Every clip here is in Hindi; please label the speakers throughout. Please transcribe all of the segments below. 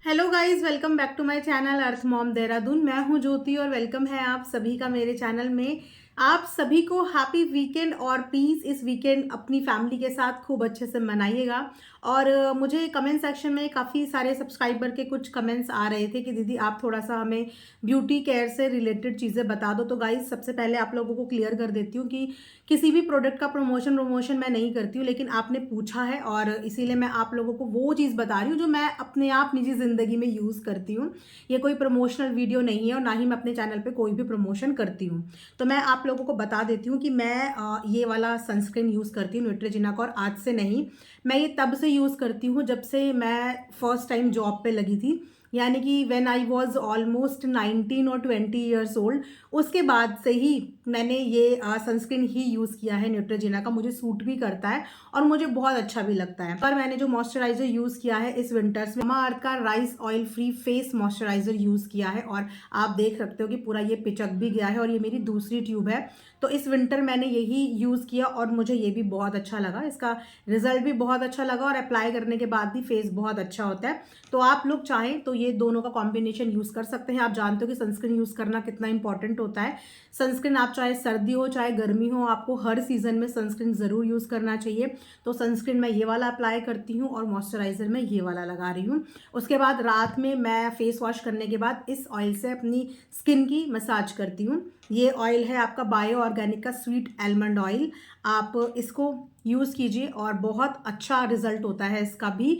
Speaker 1: Hello guys, welcome back to my channel Arth mom Dehradun. मैं हूं ज्योति और वेलकम है आप सभी का मेरे चैनल में। आप सभी को हैप्पी वीकेंड और प्लीज़ इस वीकेंड अपनी फैमिली के साथ खूब अच्छे से मनाइएगा। और मुझे कमेंट सेक्शन में काफ़ी सारे सब्सक्राइबर के कुछ कमेंट्स आ रहे थे कि दीदी आप थोड़ा सा हमें ब्यूटी केयर से रिलेटेड चीज़ें बता दो। तो गाइस, सबसे पहले आप लोगों को क्लियर कर देती हूँ कि किसी भी प्रोडक्ट का प्रमोशन मैं नहीं करती हूँ, लेकिन आपने पूछा है और इसीलिए मैं आप लोगों को वो चीज़ बता रही हूँ जो मैं अपने आप निजी ज़िंदगी में यूज़ करती हूँ। ये कोई प्रमोशनल वीडियो नहीं है और ना ही मैं अपने चैनल पे कोई भी प्रमोशन करती हूँ। तो मैं आप लोगों को बता देती हूँ कि मैं ये वाला सनस्क्रीन यूज़ करती हूँ न्यूट्रोजेना का, और आज से नहीं, मैं ये तब से यूज़ करती हूँ जब से मैं फर्स्ट टाइम जॉब पे लगी थी, यानी कि व्हेन आई वाज ऑलमोस्ट 19 और 20 ईयर्स ओल्ड। उसके बाद से ही मैंने ये सनस्क्रीन ही यूज़ किया है न्यूट्रोजेना का। मुझे सूट भी करता है और मुझे बहुत अच्छा भी लगता है। पर मैंने जो मॉइस्चराइजर यूज़ किया है इस विंटर्स में, मामा-अर्थ का rice oil free face moisturiser use किया है और आप देख सकते हो कि पूरा ये पिचक भी गया है और ये मेरी दूसरी ट्यूब है। तो इस विंटर मैंने यही यूज़ किया और मुझे ये भी बहुत अच्छा लगा, इसका रिजल्ट भी बहुत अच्छा लगा और अप्लाई करने के बाद भी फेस बहुत अच्छा होता है। तो आप लोग चाहें तो ये दोनों का कॉम्बिनेशन यूज़ कर सकते हैं। आप जानते हो कि सनस्क्रीन यूज़ करना कितना इंपॉर्टेंट होता है। सनस्क्रीन आप चाहे सर्दी हो चाहे गर्मी हो, आपको हर सीजन में सनस्क्रीन ज़रूर यूज़ करना चाहिए। तो सनस्क्रीन मैं ये वाला अप्लाई करती हूँ और मॉइस्चराइज़र मैं ये वाला लगा रही हूँ। उसके बाद रात में मैं फेस वॉश करने के बाद इस ऑयल से अपनी स्किन की मसाज करती हूँ। ये ऑयल है आपका बायो ऑर्गेनिक का स्वीट आलमंड ऑयल। आप इसको यूज़ कीजिए और बहुत अच्छा रिजल्ट होता है इसका भी,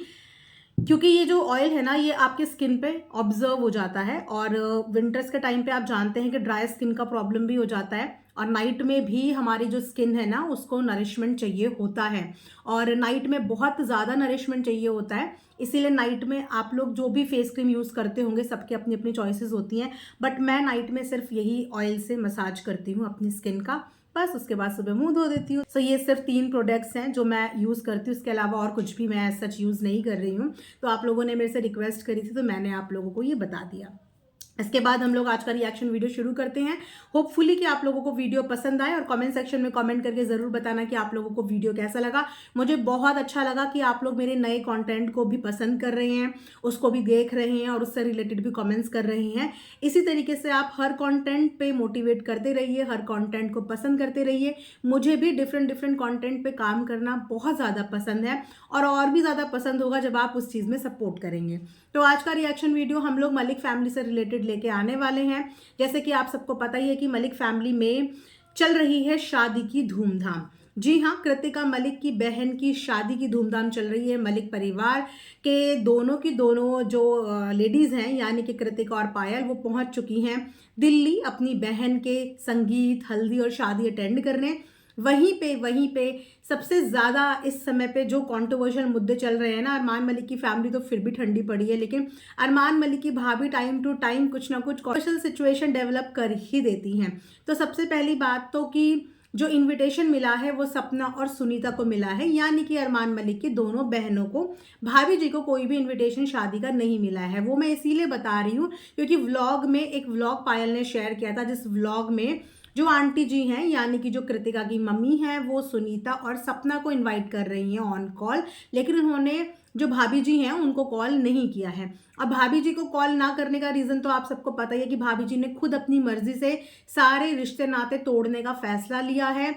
Speaker 1: क्योंकि ये जो ऑयल है ना ये आपके स्किन पे ऑब्जर्व हो जाता है। और विंटर्स के टाइम पे आप जानते हैं कि ड्राई स्किन का प्रॉब्लम भी हो जाता है और नाइट में भी हमारी जो स्किन है ना उसको नरिशमेंट चाहिए होता है, और नाइट में बहुत ज़्यादा नरिशमेंट चाहिए होता है। इसीलिए नाइट में आप लोग जो भी फेस क्रीम यूज़ करते होंगे, सबकी अपनी अपनी चॉइसेस होती हैं, बट मैं नाइट में सिर्फ यही ऑयल से मसाज करती हूँ अपनी स्किन का। बस उसके बाद सुबह मुंह धो देती हूँ। सो ये सिर्फ 3 प्रोडक्ट्स हैं जो मैं यूज़ करती हूँ, इसके अलावा और कुछ भी मैं सच यूज़ नहीं कर रही हूँ। तो आप लोगों ने मेरे से रिक्वेस्ट करी थी तो मैंने आप लोगों को ये बता दिया। इसके बाद हम लोग आज का रिएक्शन वीडियो शुरू करते हैं। होपफुली कि आप लोगों को वीडियो पसंद आए और कमेंट सेक्शन में कमेंट करके ज़रूर बताना कि आप लोगों को वीडियो कैसा लगा। मुझे बहुत अच्छा लगा कि आप लोग मेरे नए कंटेंट को भी पसंद कर रहे हैं, उसको भी देख रहे हैं और उससे रिलेटेड भी कमेंट्स कर रहे हैं। इसी तरीके से आप हर कंटेंट पे मोटिवेट करते रहिए, हर कंटेंट को पसंद करते रहिए। मुझे भी डिफरेंट डिफरेंट कंटेंट पे काम करना बहुत ज़्यादा पसंद है और भी ज़्यादा पसंद होगा जब आप उस चीज़ में सपोर्ट करेंगे। तो आज का रिएक्शन वीडियो हम लोग मलिक फैमिली से रिलेटेड लेके आने वाले हैं। जैसे कि आप सबको पता ही है कि मलिक फैमिली में चल रही है शादी की धूमधाम। जी हाँ, कृतिका मलिक की बहन की शादी की धूमधाम चल रही है। मलिक परिवार के दोनों की दोनों जो लेडीज हैं, यानी कि कृतिका और पायल, वो पहुंच चुकी हैं दिल्ली अपनी बहन के संगीत, हल्दी और शादी अटेंड करने। वहीं पे सबसे ज़्यादा इस समय पे जो कंट्रोवर्शियल मुद्दे चल रहे हैं ना, अरमान मलिक की फैमिली तो फिर भी ठंडी पड़ी है, लेकिन अरमान मलिक की भाभी टाइम टू टाइम कुछ ना कुछ कंट्रोवर्शियल सिचुएशन डेवलप कर ही देती हैं। तो सबसे पहली बात तो कि जो इनविटेशन मिला है वो सपना और सुनीता को मिला है, यानी कि अरमान मलिक की दोनों बहनों को। भाभी जी को कोई भी इनविटेशन शादी का नहीं मिला है। वो मैं इसीलिए बता रही हूँ क्योंकि व्लॉग में एक व्लॉग पायल ने शेयर किया था, जिस व्लॉग में जो आंटी जी हैं, यानी कि जो कृतिका की मम्मी हैं, वो सुनीता और सपना को इनवाइट कर रही हैं ऑन कॉल, लेकिन उन्होंने जो भाभी जी हैं उनको कॉल नहीं किया है। अब भाभी जी को कॉल ना करने का रीज़न तो आप सबको पता ही है कि भाभी जी ने खुद अपनी मर्जी से सारे रिश्ते नाते तोड़ने का फैसला लिया है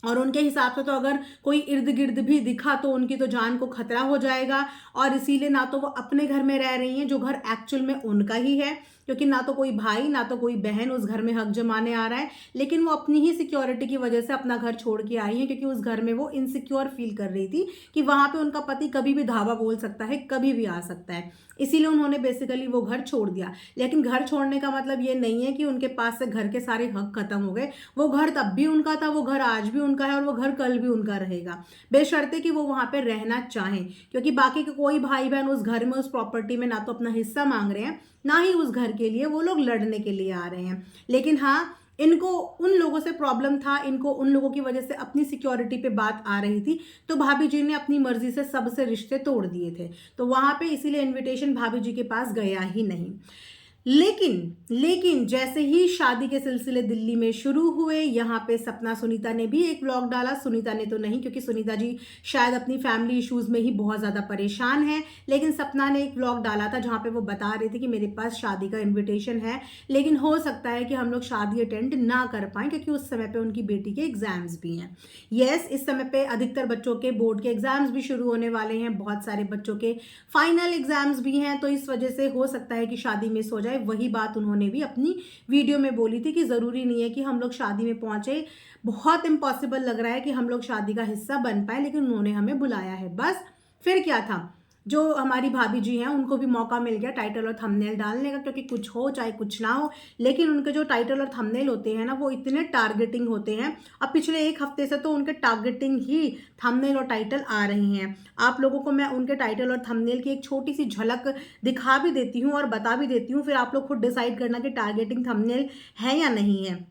Speaker 1: और उनके हिसाब से तो अगर कोई इर्द गिर्द भी दिखा तो उनकी तो जान को खतरा हो जाएगा। और इसीलिए ना तो वो अपने घर में रह रही हैं जो घर एक्चुअल में उनका ही है, क्योंकि ना तो कोई भाई ना तो कोई बहन उस घर में हक जमाने आ रहा है, लेकिन वो अपनी ही सिक्योरिटी की वजह से अपना घर छोड़ के आई है, क्योंकि उस घर में वो इनसिक्योर फील कर रही थी कि वहां पे उनका पति कभी भी धावा बोल सकता है, कभी भी आ सकता है। इसीलिए उन्होंने बेसिकली वो घर छोड़ दिया। लेकिन घर छोड़ने का मतलब ये नहीं है कि उनके पास से घर के सारे हक खत्म हो गए। वो घर तब भी उनका था, वो घर आज भी उनका है और वो घर कल भी उनका रहेगा, बेशर्ते कि वो वहां पे रहना चाहें। क्योंकि बाकी के कोई भाई बहन उस घर में, उस प्रॉपर्टी में ना तो अपना हिस्सा मांग रहे हैं, ना ही उस घर के लिए वो लोग लड़ने के लिए आ रहे हैं। लेकिन हाँ, इनको उन लोगों से प्रॉब्लम था, इनको उन लोगों की वजह से अपनी सिक्योरिटी पे बात आ रही थी, तो भाभी जी ने अपनी मर्जी से सबसे रिश्ते तोड़ दिए थे। तो वहां पे इसीलिए इनविटेशन भाभी जी के पास गया ही नहीं। लेकिन जैसे ही शादी के सिलसिले दिल्ली में शुरू हुए, यहाँ पे सपना सुनीता ने भी एक व्लॉग डाला। सुनीता ने तो नहीं, क्योंकि सुनीता जी शायद अपनी फैमिली इश्यूज में ही बहुत ज़्यादा परेशान है, लेकिन सपना ने एक व्लॉग डाला था जहाँ पे वो बता रहे थे कि मेरे पास शादी का इन्विटेशन है, लेकिन हो सकता है कि हम लोग शादी अटेंड ना कर पाएँ, क्योंकि उस समय पर उनकी बेटी के एग्जाम्स भी हैं। येस, इस समय पर अधिकतर बच्चों के बोर्ड के एग्जाम्स भी शुरू होने वाले हैं, बहुत सारे बच्चों के फाइनल एग्जाम्स भी हैं, तो इस वजह से हो सकता है कि शादी मिस हो जाए। वही बात उन्होंने भी अपनी वीडियो में बोली थी कि ज़रूरी नहीं है कि हम लोग शादी में पहुंचे, बहुत इम्पॉसिबल लग रहा है कि हम लोग शादी का हिस्सा बन पाए, लेकिन उन्होंने हमें बुलाया है बस। फिर क्या था, जो हमारी भाभी जी हैं उनको भी मौका मिल गया टाइटल और थंबनेल डालने का, क्योंकि कुछ हो चाहे कुछ ना हो, लेकिन उनके जो टाइटल और थंबनेल होते हैं ना, वो इतने टारगेटिंग होते हैं। अब पिछले एक हफ्ते से तो उनके टारगेटिंग ही थंबनेल और टाइटल आ रही हैं। आप लोगों को मैं उनके टाइटल और थंबनेल की एक छोटी सी झलक दिखा भी देती हूँ और बता भी देती हूँ, फिर आप लोग खुद डिसाइड करना कि टारगेटिंग थंबनेल है या नहीं है।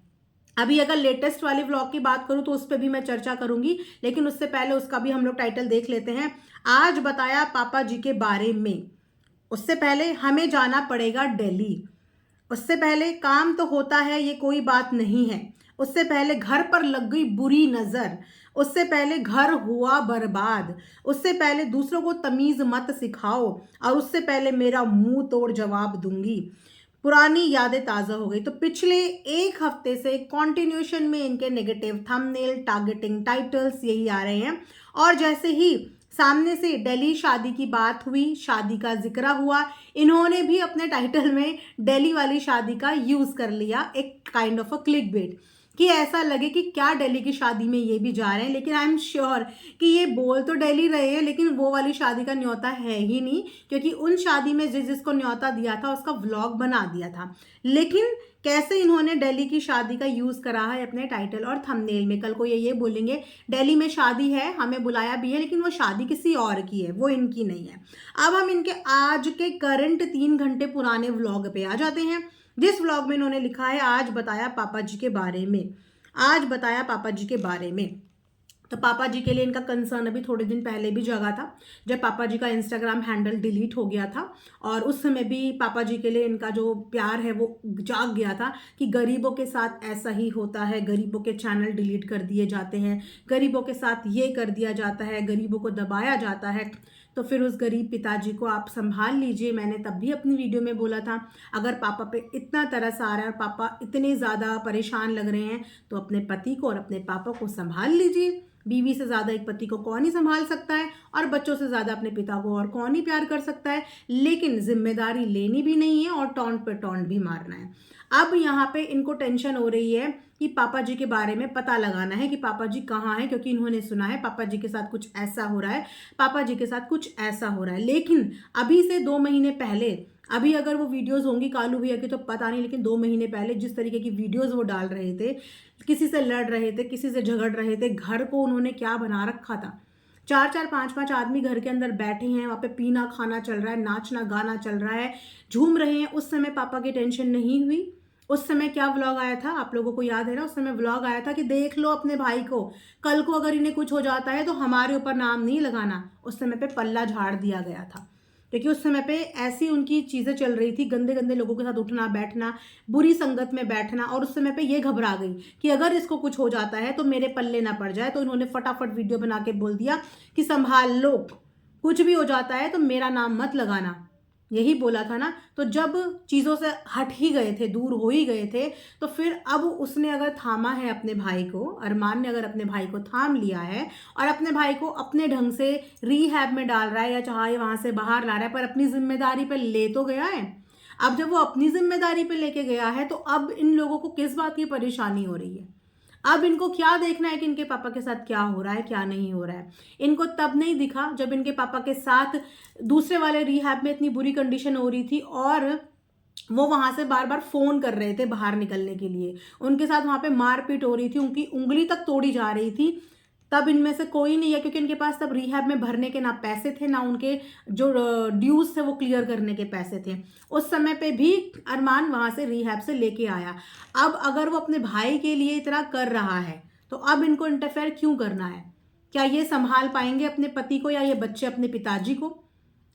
Speaker 1: अभी अगर लेटेस्ट वाली व्लॉग की बात करूं तो उस पर भी मैं चर्चा करूंगी, लेकिन उससे पहले उसका भी हम लोग टाइटल देख लेते हैं। आज बताया पापा जी के बारे में। उससे पहले हमें जाना पड़ेगा दिल्ली। उससे पहले काम तो होता है, ये कोई बात नहीं है। उससे पहले घर पर लग गई बुरी नजर। उससे पहले घर हुआ बर्बाद। उससे पहले दूसरों को तमीज मत सिखाओ, और उससे पहले मेरा मुंह तोड़ जवाब दूंगी। पुरानी यादें ताज़ा हो गई। तो पिछले एक हफ्ते से कॉन्टिन्यूशन में इनके नेगेटिव थंबनेल, टारगेटिंग टाइटल्स यही आ रहे हैं। और जैसे ही सामने से दिल्ली शादी की बात हुई, शादी का जिक्र हुआ, इन्होंने भी अपने टाइटल में दिल्ली वाली शादी का यूज कर लिया, एक kind of a click bait, कि ऐसा लगे कि क्या दिल्ली की शादी में ये भी जा रहे हैं। लेकिन आई एम श्योर कि ये बोल तो दिल्ली रहे हैं, लेकिन वो वाली शादी का न्योता है ही नहीं, क्योंकि उन शादी में जिसको न्योता दिया था उसका व्लॉग बना दिया था। लेकिन कैसे इन्होंने दिल्ली की शादी का यूज करा है अपने टाइटल और थंबनेल में। कल को ये बोलेंगे दिल्ली में शादी है, हमें बुलाया भी है, लेकिन वो शादी किसी और की है, वो इनकी नहीं है। अब हम इनके आज के करंट 3 घंटे पुराने व्लॉग पे आ जाते हैं, जिस व्लॉग में इन्होंने लिखा है आज बताया पापा जी के बारे में। आज बताया पापा जी के बारे में। तो पापा जी के लिए इनका कंसर्न अभी थोड़े दिन पहले भी जगा था, जब पापा जी का इंस्टाग्राम हैंडल डिलीट हो गया था, और उस समय भी पापा जी के लिए इनका जो प्यार है वो जाग गया था कि गरीबों के साथ ऐसा ही होता है, गरीबों के चैनल डिलीट कर दिए जाते हैं, गरीबों के साथ ये कर दिया जाता है, गरीबों को दबाया जाता है। तो फिर उस गरीब पिताजी को आप संभाल लीजिए। मैंने तब भी अपनी वीडियो में बोला था, अगर पापा पे इतना तरस आ रहा है और पापा इतने ज़्यादा परेशान लग रहे हैं, तो अपने पति को और अपने पापा को संभाल लीजिए। बीवी से ज़्यादा एक पति को कौन ही संभाल सकता है, और बच्चों से ज़्यादा अपने पिता को और कौन ही प्यार कर सकता है। लेकिन जिम्मेदारी लेनी भी नहीं है और टॉन्ट पे टॉन्ट भी मारना है। अब यहाँ पे इनको टेंशन हो रही है कि पापा जी के बारे में पता लगाना है कि पापा जी कहाँ हैं, क्योंकि इन्होंने सुना है पापा जी के साथ कुछ ऐसा हो रहा है, पापा जी के साथ कुछ ऐसा हो रहा है। लेकिन अभी से 2 महीने पहले, अभी अगर वो वीडियोस होंगी कालू भैया की तो पता नहीं, लेकिन 2 महीने पहले जिस तरीके की वीडियोस वो डाल रहे थे, किसी से लड़ रहे थे, किसी से झगड़ रहे थे, घर को उन्होंने क्या बना रखा था। 4-4 5-5 आदमी घर के अंदर बैठे हैं, वहाँ पे पीना खाना चल रहा है, नाचना गाना चल रहा है, झूम रहे हैं। उस समय पापा की टेंशन नहीं हुई। उस समय क्या व्लॉग आया था, आप लोगों को याद है ना? उस समय व्लॉग आया था कि देख लो अपने भाई को, कल को अगर इन्हें कुछ हो जाता है तो हमारे ऊपर नाम नहीं लगाना। उस समय पे पल्ला झाड़ दिया गया था, क्योंकि उस समय पे ऐसी उनकी चीज़ें चल रही थी, गंदे गंदे लोगों के साथ उठना बैठना, बुरी संगत में बैठना। और उस समय पे ये घबरा गई कि अगर इसको कुछ हो जाता है तो मेरे पल्ले ना पड़ जाए, तो इन्होंने फटाफट वीडियो बना के बोल दिया कि संभाल लो, कुछ भी हो जाता है तो मेरा नाम मत लगाना। यही बोला था ना? तो जब चीज़ों से हट ही गए थे, दूर हो ही गए थे, तो फिर अब उसने अगर थामा है अपने भाई को, अरमान ने अगर अपने भाई को थाम लिया है और अपने भाई को अपने ढंग से रीहैब में डाल रहा है, या चाहे वहाँ से बाहर ला रहा है, पर अपनी जिम्मेदारी पे ले तो गया है। अब जब वो अपनी जिम्मेदारी पे लेके गया है, तो अब इन लोगों को किस बात की परेशानी हो रही है? अब इनको क्या देखना है कि इनके पापा के साथ क्या हो रहा है, क्या नहीं हो रहा है। इनको तब नहीं दिखा जब इनके पापा के साथ दूसरे वाले रिहैब में इतनी बुरी कंडीशन हो रही थी, और वो वहां से बार बार फोन कर रहे थे बाहर निकलने के लिए, उनके साथ वहां पे मारपीट हो रही थी, उनकी उंगली तक तोड़ी जा रही थी। तब इनमें से कोई नहीं है, क्योंकि इनके पास तब रिहैब में भरने के ना पैसे थे, ना उनके जो ड्यूज थे वो क्लियर करने के पैसे थे। उस समय पे भी अरमान वहां से रिहैब से लेके आया। अब अगर वो अपने भाई के लिए इतना कर रहा है, तो अब इनको इंटरफेयर क्यों करना है? क्या ये संभाल पाएंगे अपने पति को, या ये बच्चे अपने पिताजी को?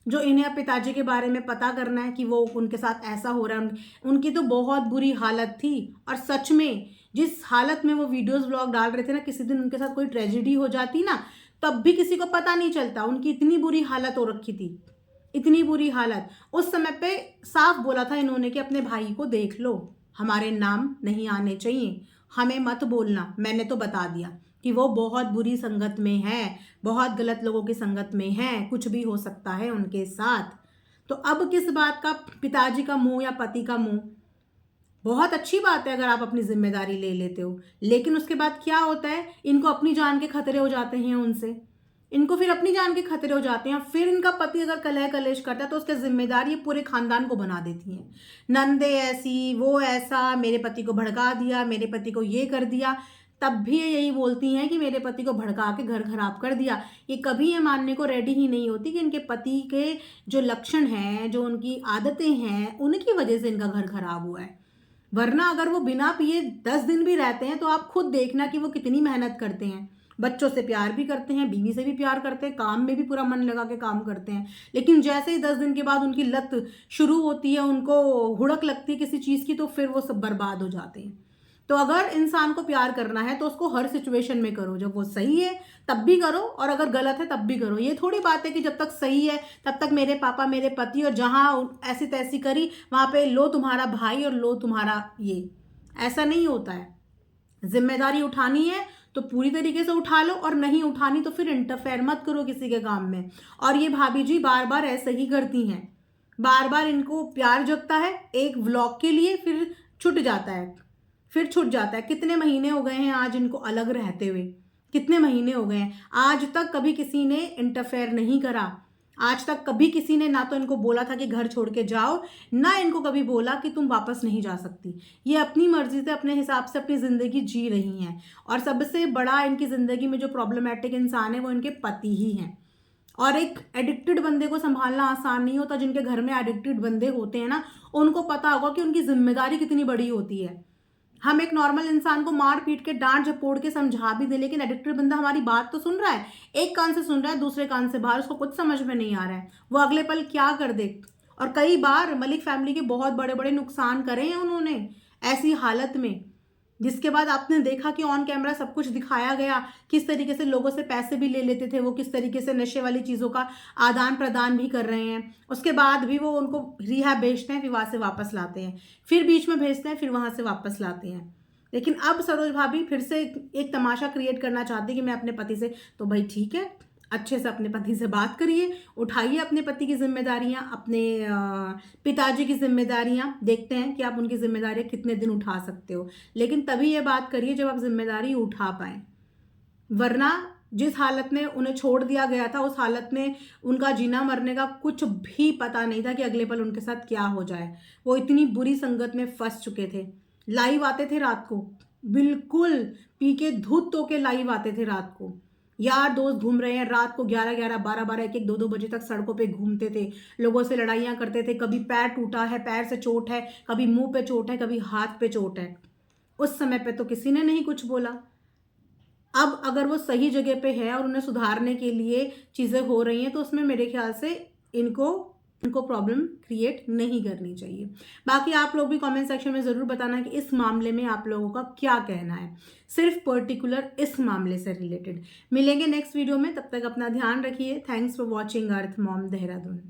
Speaker 1: जो इन्हें पिताजी के बारे में पता करना है कि वो उनके साथ ऐसा हो रहा है। उनकी तो बहुत बुरी हालत थी, और सच में जिस हालत में वो वीडियोस व्लॉग डाल रहे थे ना, किसी दिन उनके साथ कोई ट्रेजेडी हो जाती ना, तब भी किसी को पता नहीं चलता। उनकी इतनी बुरी हालत हो रखी थी, इतनी बुरी हालत। उस समय पे साफ बोला था इन्होंने कि अपने भाई को देख लो, हमारे नाम नहीं आने चाहिए, हमें मत बोलना। मैंने तो बता दिया कि वो बहुत बुरी संगत में है, बहुत गलत लोगों की संगत में है, कुछ भी हो सकता है उनके साथ। तो अब किस बात का पिताजी का मुंह या पति का मुंह? बहुत अच्छी बात है अगर आप अपनी जिम्मेदारी ले लेते हो, लेकिन उसके बाद क्या होता है, इनको अपनी जान के खतरे हो जाते हैं उनसे। इनको फिर अपनी जान के खतरे हो जाते हैं। फिर इनका पति अगर कलह कलेश करता है तो उसकी जिम्मेदारी ये पूरे खानदान को बना देती हैं। नंदे ऐसी, वो ऐसा, मेरे पति को भड़का दिया, मेरे पति को ये कर दिया। तब भी ये यही बोलती हैं कि मेरे पति को भड़का के घर खराब कर दिया। ये कभी ये मानने को रेडी ही नहीं होती कि इनके पति के जो लक्षण हैं, जो उनकी आदतें हैं, उनकी वजह से इनका घर खराब हुआ है। वरना अगर वो बिना पिए 10 दिन भी रहते हैं तो आप खुद देखना कि वो कितनी मेहनत करते हैं। बच्चों से प्यार भी करते हैं, बीवी से भी प्यार करते हैं, काम में भी पूरा मन लगा के काम करते हैं। लेकिन जैसे ही 10 दिन के बाद उनकी लत शुरू होती है, उनको हुड़क लगती है किसी चीज़ की, तो फिर वो सब बर्बाद हो जाते हैं। तो अगर इंसान को प्यार करना है तो उसको हर सिचुएशन में करो। जब वो सही है तब भी करो, और अगर गलत है तब भी करो। ये थोड़ी बात है कि जब तक सही है तब तक मेरे पापा, मेरे पति, और जहाँ ऐसी तैसी करी वहाँ पे लो तुम्हारा भाई और लो तुम्हारा ये। ऐसा नहीं होता है। जिम्मेदारी उठानी है तो पूरी तरीके से उठा लो, और नहीं उठानी तो फिर इंटरफेयर मत करो किसी के काम में। और ये भाभी जी बार बार ऐसे ही करती हैं। बार बार इनको प्यार जगता है एक व्लॉग के लिए, फिर छूट जाता है, फिर छूट जाता है। कितने महीने हो गए हैं आज इनको अलग रहते हुए, कितने महीने हो गए हैं। आज तक कभी किसी ने इंटरफेयर नहीं करा। आज तक कभी किसी ने ना तो इनको बोला था कि घर छोड़ के जाओ, ना इनको कभी बोला कि तुम वापस नहीं जा सकती। ये अपनी मर्जी से, अपने हिसाब से अपनी ज़िंदगी जी रही हैं। और सबसे बड़ा इनकी ज़िंदगी में जो प्रॉब्लमेटिक इंसान है वो इनके पति ही हैं। और एक एडिक्टेड बंदे को संभालना आसान नहीं होता। जिनके घर में एडिक्टेड बंदे होते हैं ना, उनको पता होगा कि उनकी जिम्मेदारी कितनी बड़ी होती है। हम एक नॉर्मल इंसान को मार पीट के, डांट झपोड़ के समझा भी दे, लेकिन एडिक्टेड बंदा हमारी बात तो सुन रहा है, एक कान से सुन रहा है, दूसरे कान से बाहर, उसको कुछ समझ में नहीं आ रहा है, वो अगले पल क्या कर दे। और कई बार मलिक फैमिली के बहुत बड़े बड़े नुकसान करे हैं उन्होंने ऐसी हालत में, जिसके बाद आपने देखा कि ऑन कैमरा सब कुछ दिखाया गया, किस तरीके से लोगों से पैसे भी ले लेते थे वो, किस तरीके से नशे वाली चीज़ों का आदान प्रदान भी कर रहे हैं। उसके बाद भी वो उनको रिहैब भेजते हैं, फिर वहाँ से वापस लाते हैं, फिर बीच में भेजते हैं, फिर वहाँ से वापस लाते हैं। लेकिन अब सरोज भाभी फिर से एक तमाशा क्रिएट करना चाहती है कि मैं अपने पति से, तो भाई ठीक है, अच्छे से अपने पति से बात करिए, उठाइए अपने पति की जिम्मेदारियां, अपने पिताजी की जिम्मेदारियां। देखते हैं कि आप उनकी जिम्मेदारियां कितने दिन उठा सकते हो, लेकिन तभी ये बात करिए जब आप जिम्मेदारी उठा पाएं। वरना जिस हालत में उन्हें छोड़ दिया गया था, उस हालत में उनका जीना मरने का कुछ भी पता नहीं था कि अगले पल उनके साथ क्या हो जाए। वो इतनी बुरी संगत में फंस चुके थे। लाइव आते थे रात को, बिल्कुल पी के धुत होके लाइव आते थे रात को। यार दोस्त घूम रहे हैं, रात को 11-11, 12-12, 1-1, 2-2 बजे तक सड़कों पे घूमते थे, लोगों से लड़ाइयाँ करते थे। कभी पैर टूटा है, पैर से चोट है, कभी मुंह पे चोट है, कभी हाथ पे चोट है। उस समय पे तो किसी ने नहीं कुछ बोला। अब अगर वो सही जगह पे है और उन्हें सुधारने के लिए चीज़ें हो रही हैं, तो उसमें मेरे ख्याल से इनको प्रॉब्लम क्रिएट नहीं करनी चाहिए। बाकी आप लोग भी कमेंट सेक्शन में ज़रूर बताना कि इस मामले में आप लोगों का क्या कहना है, सिर्फ पर्टिकुलर इस मामले से रिलेटेड। मिलेंगे नेक्स्ट वीडियो में, तब तक अपना ध्यान रखिए। Thanks for watching earth mom Dehradun.